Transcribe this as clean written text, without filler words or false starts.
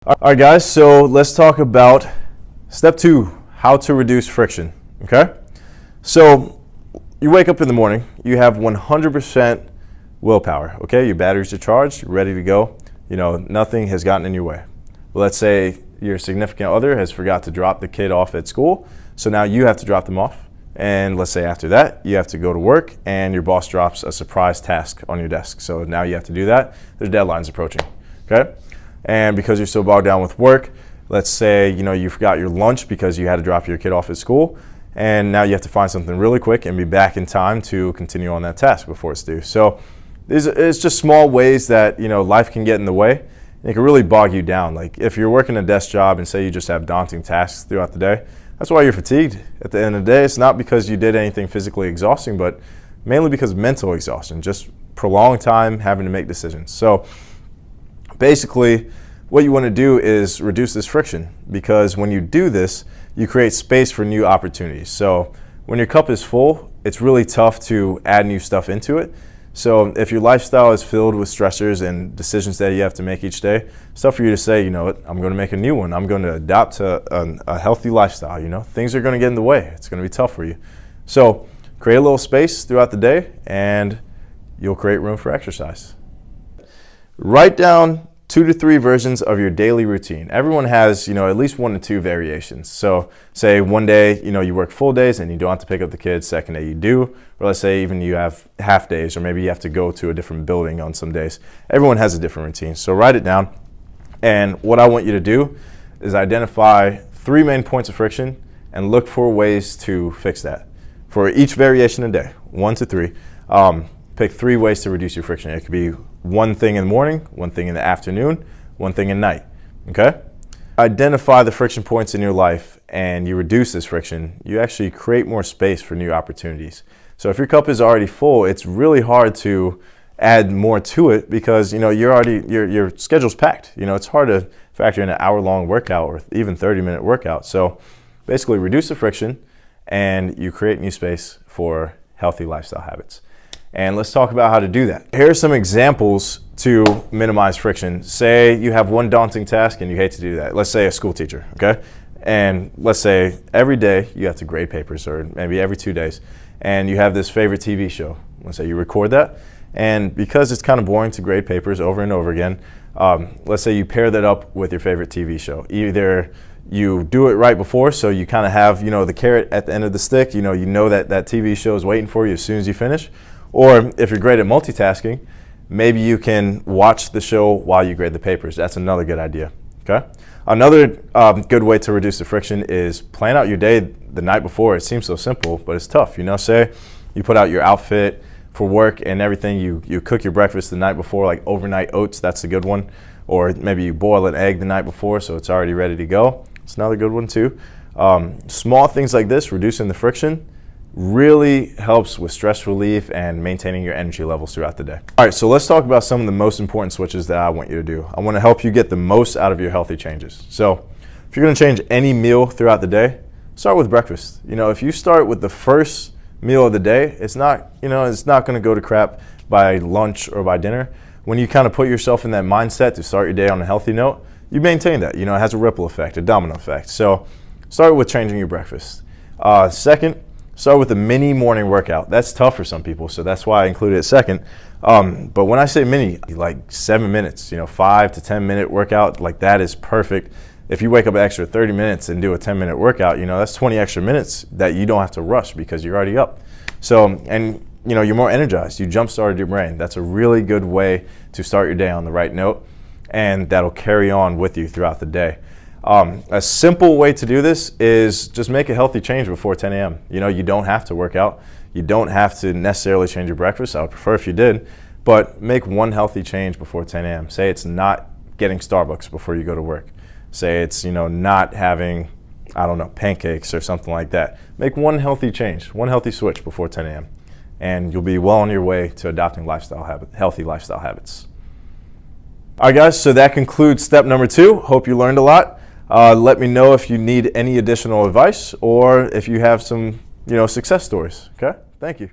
All right, guys, so let's talk about step 2, how to reduce friction, okay? So you wake up in the morning, you have 100% willpower, okay? Your batteries are charged, you're ready to go. You know, nothing has gotten in your way. Well, let's say your significant other has forgot to drop the kid off at school, so now you have to drop them off. And let's say after that, you have to go to work and your boss drops a surprise task on your desk. So now you have to do that. There's deadlines approaching, okay? And because you're so bogged down with work, let's say, you know, you forgot your lunch because you had to drop your kid off at school, and now you have to find something really quick and be back in time to continue on that task before it's due. So it's just small ways that, you know, life can get in the way. It can really bog you down. Like if you're working a desk job and say you just have daunting tasks throughout the day, that's why you're fatigued. At the end of the day, it's not because you did anything physically exhausting, but mainly because of mental exhaustion, just prolonged time having to make decisions. So basically, what you want to do is reduce this friction, because when you do this, you create space for new opportunities. So when your cup is full, it's really tough to add new stuff into it. So if your lifestyle is filled with stressors and decisions that you have to make each day, it's tough for you to say, you know what, I'm going to make a new one. I'm going to adopt a healthy lifestyle. You know, things are going to get in the way. It's going to be tough for you. So create a little space throughout the day and you'll create room for exercise. Write down 2 to 3 versions of your daily routine. Everyone has, you know, at least 1 to 2 variations. So say one day, you know, you work full days and you don't have to pick up the kids. Second day you do. Or let's say even you have half days, or maybe you have to go to a different building on some days. Everyone has a different routine. So write it down. And what I want you to do is identify 3 main points of friction and look for ways to fix that. For each variation a day, 1 to 3, pick 3 ways to reduce your friction. It could be 1 thing in the morning, 1 thing in the afternoon, 1 thing at night, okay? Identify the friction points in your life and you reduce this friction, you actually create more space for new opportunities. So if your cup is already full, it's really hard to add more to it because, you know, your schedule's packed. You know, it's hard to factor in an hour-long workout or even 30-minute workout. So basically reduce the friction and you create new space for healthy lifestyle habits. And let's talk about how to do that. Here are some examples to minimize friction. Say you have one daunting task and you hate to do that. Let's say a school teacher, okay? And let's say every day you have to grade papers, or maybe every 2 days, and you have this favorite TV show. Let's say you record that, and because it's kind of boring to grade papers over and over again, let's say you pair that up with your favorite TV show. Either you do it right before, so you kind of have, you know, the carrot at the end of the stick, you know that that TV show is waiting for you as soon as you finish. Or if you're great at multitasking, maybe you can watch the show while you grade the papers. That's another good idea, okay? Another good way to reduce the friction is plan out your day the night before. It seems so simple, but it's tough. You know, say you put out your outfit for work and everything. You cook your breakfast the night before, like overnight oats, that's a good one. Or maybe you boil an egg the night before so it's already ready to go. It's another good one too. Small things like this, reducing the friction, really helps with stress relief and maintaining your energy levels throughout the day. All right, so let's talk about some of the most important switches that I want you to do. I want to help you get the most out of your healthy changes. So if you're going to change any meal throughout the day, start with breakfast. You know, if you start with the first meal of the day, it's not going to go to crap by lunch or by dinner. When you kind of put yourself in that mindset to start your day on a healthy note, you maintain that. You know, it has a ripple effect, a domino effect. So start with changing your breakfast. Second, start with a mini morning workout. That's tough for some people, so that's why I included it second. But when I say mini, like 7 minutes, you know, 5 to 10 minute workout, like that is perfect. If you wake up an extra 30 minutes and do a 10-minute workout, you know, that's 20 extra minutes that you don't have to rush because you're already up. So, and you know, you're more energized. You jump-started your brain. That's a really good way to start your day on the right note, and that'll carry on with you throughout the day. A simple way to do this is just make a healthy change before 10 a.m. You know, you don't have to work out. You don't have to necessarily change your breakfast. I would prefer if you did, but make one healthy change before 10 a.m. Say it's not getting Starbucks before you go to work. Say it's, you know, not having, I don't know, pancakes or something like that. Make one healthy change, one healthy switch before 10 a.m. and you'll be well on your way to adopting healthy lifestyle habits. All right, guys, so that concludes step number 2. Hope you learned a lot. Let me know if you need any additional advice or if you have some, success stories. Okay? Thank you.